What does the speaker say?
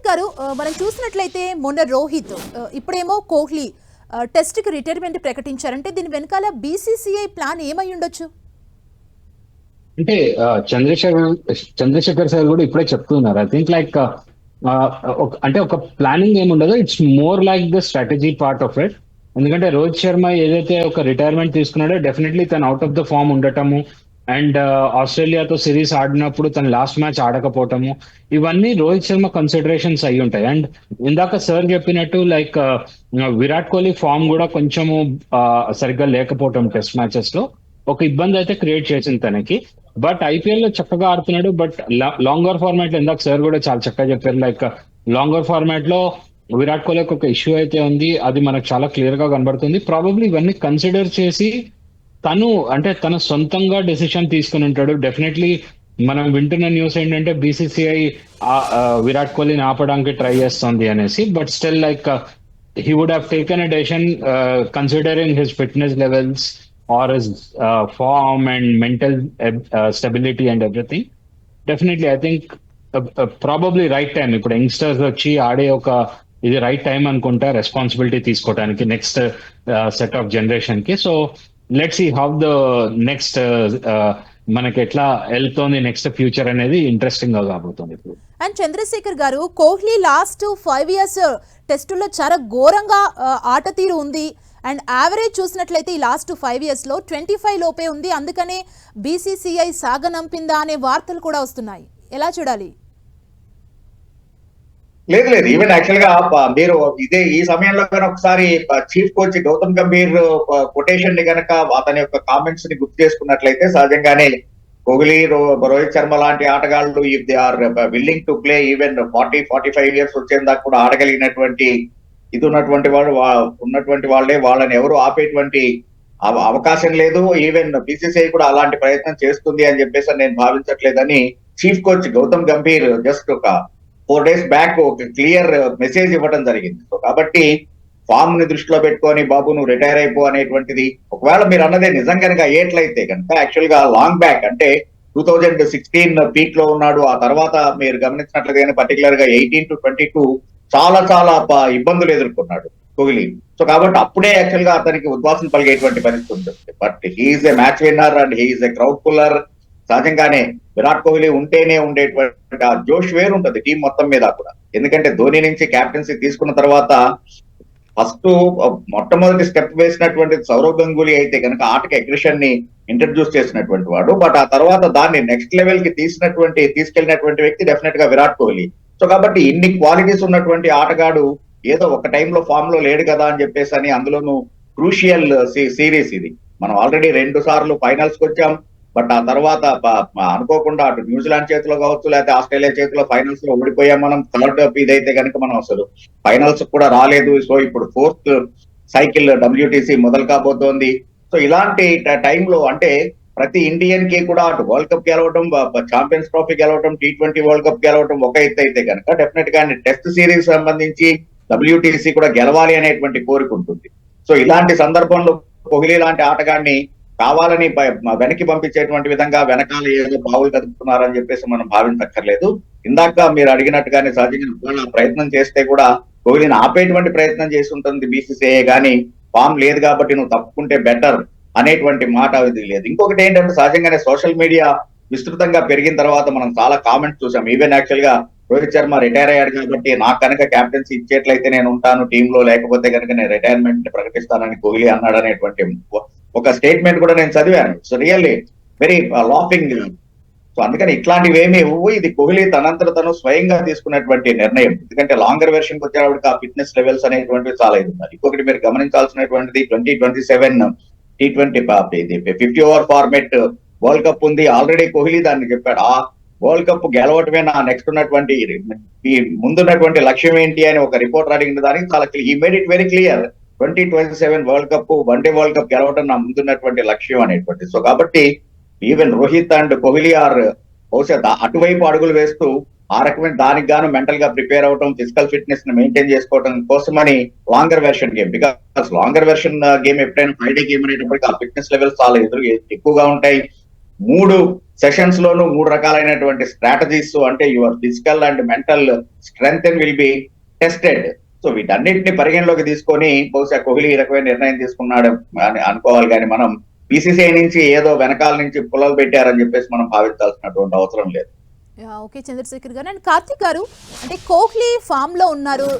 రోహిత్ గారు మనం చూసినట్లయితే మొన్న రోహిత్ ఇప్పుడేమో కోహ్లీ టెస్ట్ కి రిటైర్మెంట్ ప్రకటించారంటే దీని వెనకాల బీసీసీఐ ప్లాన్ ఏమై ఉండొచ్చు? అంటే చంద్రశేఖర్ సార్ కూడా ఇప్పుడే చెప్తున్నారు. ఐ థింక్ లైక్ అంటే ఒక ప్లానింగ్ ఏమి ఉండదు. It's more like the strategy part of it. ఎందుకంటే రోహిత్ శర్మ ఏదైతే ఒక రిటైర్మెంట్ తీసుకున్నాడో డెఫినెట్లీ తను అవుట్ ఆఫ్ ద ఫామ్ ఉండటము అండ్ ఆస్ట్రేలియాతో సిరీస్ ఆడినప్పుడు తను లాస్ట్ మ్యాచ్ ఆడకపోవటము, ఇవన్నీ రోహిత్ శర్మ కన్సిడరేషన్స్ అయి ఉంటాయి. అండ్ ఇందాక సార్ చెప్పినట్టు లైక్ విరాట్ కోహ్లీ ఫామ్ కూడా కొంచెము సరిగ్గా లేకపోవటం టెస్ట్ మ్యాచెస్ లో ఒక ఇబ్బంది అయితే క్రియేట్ చేసింది తనకి. బట్ ఐపీఎల్ లో చక్కగా ఆడుతున్నాడు. బట్ లాంగర్ ఫార్మాట్ లో ఇందాక సార్ కూడా చాలా చక్కగా చెప్పారు. లైక్ లాంగర్ ఫార్మాట్ లో విరాట్ కోహ్లీకి ఒక ఇష్యూ అయితే ఉంది, అది మనకు చాలా క్లియర్ గా కనబడుతుంది. ప్రాబబ్లీ ఇవన్నీ కన్సిడర్ చేసి తను అంటే తన సొంతంగా డెసిషన్ తీసుకుని ఉంటాడు. డెఫినెట్లీ మనం వింటున్న న్యూస్ ఏంటంటే బీసీసీఐ విరాట్ కోహ్లీని ఆపడానికి ట్రై చేస్తుంది అనేసి. But still like he would have taken a decision considering his fitness levels or his form and mental stability and everything. Definitely, I think probably right time. ఇప్పుడు youngsters వచ్చి ఆడే ఒక ఇది right time అనుకుంటా responsibility తీసుకోవడానికి next set of generation కి. So let's see how the next మనకి ఎట్లా వెళ్తోంది నెక్స్ట్ ఫ్యూచర్ అనేది ఇంట్రెస్టింగ్ గా కాబోతుంది ఇప్పుడు. అండ్ చంద్రశేఖర్ గారు, కోహ్లీ లాస్ట్ 5 years టెస్టుల్లో చాలా ఘోరంగా ఆట తీరు ఉంది. అండ్ యావరేజ్ చూసినట్లయితే ఈ లాస్ట్ 5 years లో 25 లోపే ఉంది. అందుకనే బీసీసీఐ సాగనంపిందా అనే వార్తలు కూడా వస్తున్నాయి. ఎలా చూడాలి? లేదు లేదు, ఈవెన్ యాక్చువల్ గా మీరు ఈ సమయంలో కనుక ఒకసారి chief coach Gautam Gambhir quotation ని కనుక అతని యొక్క కామెంట్స్ ని గుర్తు చేసుకున్నట్లయితే సహజంగానే కోహ్లీ, రోహిత్ శర్మ లాంటి ఆటగాళ్లు if they are willing to play even 40-45 years వచ్చేందాకా కూడా ఆడగలిగినటువంటి ఇది ఉన్నటువంటి వాళ్ళే, వాళ్ళని ఎవరు ఆపేటువంటి అవకాశం లేదు. ఈవెన్ బీసీసీఐ కూడా అలాంటి ప్రయత్నం చేస్తుంది అని చెప్పేసి నేను భావించట్లేదని chief coach Gautam Gambhir just ఒక 4 days బ్యాక్ ఒక క్లియర్ మెసేజ్ ఇవ్వడం జరిగింది. సో కాబట్టి ఫామ్ ని దృష్టిలో పెట్టుకొని బాబు నువ్వు రిటైర్ అయిపో అనేటువంటిది ఒకవేళ మీరు అన్నదే నిజం కనుక అయ్యేట్లయితే కనుక యాక్చువల్ గా లాంగ్ బ్యాక్ అంటే 2016 పీక్ లో ఉన్నాడు. ఆ తర్వాత మీరు గమనించినట్లుగానే పర్టికులర్ గా 18-22 చాలా ఇబ్బందులు ఎదుర్కొన్నాడు కోహ్లీ. సో కాబట్టి అప్పుడే యాక్చువల్ గా అతనికి ఉద్వాసం పలిగేటువంటి పరిస్థితి ఉంటుంది. But he's a match winner and he's a crowd puller. సహజంగానే విరాట్ కోహ్లీ ఉంటేనే ఉండేటువంటి ఆ జోష్ వేరు ఉంటుంది టీం మొత్తం మీద కూడా. ఎందుకంటే ధోని నుంచి క్యాప్టెన్సీ తీసుకున్న తర్వాత ఫస్ట్ మొట్టమొదటి స్టెప్ వేసినటువంటి సౌరవ్ గంగూలీ అయితే కనుక ఆటకి అగ్రెషన్ ని ఇంట్రడ్యూస్ చేసినటువంటి వాడు. బట్ ఆ తర్వాత దాన్ని నెక్స్ట్ లెవెల్ కి తీసుకెళ్లినటువంటి వ్యక్తి డెఫినెట్ గా విరాట్ కోహ్లీ. సో కాబట్టి ఇన్ని క్వాలిటీస్ ఉన్నటువంటి ఆటగాడు ఏదో ఒక టైంలో ఫామ్ లో లేడు కదా అని చెప్పేసి అని, అందులోనూ క్రూషియల్ సిరీస్ ఇది. మనం ఆల్రెడీ 2 సార్లు ఫైనల్స్ కి వచ్చాం. బట్ ఆ తర్వాత అనుకోకుండా అటు న్యూజిలాండ్ చేతిలో కావచ్చు లేకపోతే ఆస్ట్రేలియా చేతిలో ఫైనల్స్ లో ఓడిపోయాం మనం. థర్డ్ ఇదైతే కనుక మనం అసలు ఫైనల్స్ కూడా రాలేదు. సో ఇప్పుడు 4th సైకిల్ WTC మొదలు కాబోతోంది. సో ఇలాంటి టైంలో అంటే ప్రతి ఇండియన్ కి కూడా అటు వరల్డ్ కప్ గెలవడం, ఛాంపియన్స్ ట్రోఫీ గెలవడం, T20 వరల్డ్ కప్ గెలవడం ఒక ఎత్తు అయితే కనుక డెఫినెట్ గా టెస్ట్ సిరీస్ సంబంధించి WTC కూడా గెలవాలి అనేటువంటి కోరిక ఉంటుంది. సో ఇలాంటి సందర్భంలో కోహ్లీ లాంటి ఆటగాడిని కావాలని వెనక్కి పంపించేటువంటి విధంగా వెనకాల ఏదో బావులు కదుపుతున్నారని చెప్పేసి మనం భావించక్కర్లేదు. ఇందాక మీరు అడిగినట్టుగానే సహజంగా ప్రయత్నం చేస్తే కూడా కోహ్లీని ఆపేటువంటి ప్రయత్నం చేసి ఉంటుంది బీసీసీఐ, కానీ ఫామ్ లేదు కాబట్టి నువ్వు తప్పుకుంటే బెటర్ అనేటువంటి మాట అది లేదు. ఇంకొకటి ఏంటంటే సహజంగానే సోషల్ మీడియా విస్తృతంగా పెరిగిన తర్వాత మనం చాలా కామెంట్స్ చూసాం. ఈవెన్ యాక్చువల్ గా రోహిత్ శర్మ రిటైర్ అయ్యాడు కాబట్టి నాకు కనుక క్యాప్టెన్సీ ఇచ్చేట్లయితే నేను ఉంటాను టీంలో, లేకపోతే కనుక నేను రిటైర్మెంట్ ప్రకటిస్తానని కోహ్లీ అన్నాడు అనేటువంటి ఒక స్టేట్మెంట్ కూడా నేను చదివాను. So really very laughing. So అందుకని ఇట్లాంటివి ఏమి ఇవ్వు, ఇది కోహ్లీ తనంతట తను స్వయంగా తీసుకున్నటువంటి నిర్ణయం. ఎందుకంటే లాంగర్ వెర్షన్ కి వచ్చేటప్పటికి ఆ ఫిట్నెస్ లెవెల్స్ అనేటువంటివి చాలా ఇది ఉన్నారు. ఇంకొకటి మీరు గమనించాల్సినటువంటిది 2027 T20 ఇది 50 over ఫార్మేట్ వరల్డ్ కప్ ఉంది. ఆల్రెడీ కోహ్లీ దాన్ని చెప్పాడు, ఆ వరల్డ్ కప్ గెలవటమే నా నెక్స్ట్ ఉన్నటువంటి ముందున్నటువంటి లక్ష్యం ఏంటి అని ఒక రిపోర్టర్ అడిగిన దానికి చాలా ఈ made it very clear. 2027 world cup, one day world cup గెలవడం నా ముందున్నటువంటి లక్ష్యం అనేటువంటి. సో కాబట్టి even Rohit and Kohli are బహుశా అటువైపు అడుగులు వేస్తూ ఆ రకమైన దానికి గాను మెంటల్ గా ప్రిపేర్ అవడం, ఫిజికల్ ఫిట్నెస్ ని మెయింటైన్ చేసుకోవడం కోసమని longer version game. Because longer version game ఎప్పుడైనా 5 day గేమ్ అనేటప్పటికీ ఆ ఫిట్నెస్ లెవెల్స్ చాలా ఎక్కువగా ఉంటాయి. 3 సెషన్స్ లోను 3 రకాలైనటువంటి స్ట్రాటజీస్, అంటే your physical and mental strength will be tested. So వీటన్నిటిని పరిగణలోకి తీసుకొని బహుశా కోహ్లీ ఈ రకమైన నిర్ణయం తీసుకున్నాడు అని అనుకోవాలి. కానీ మనం బీసీసీఐ నుంచి ఏదో వెనకాల నుంచి పుల్లలు పెట్టారని చెప్పేసి మనం భావించాల్సినటువంటి అవసరం లేదు. ఓకే చంద్రశేఖర్ గారు. అండ్ కార్తిక్ గారు, అంటే కోహ్లీ ఫామ్ లో ఉన్నారు,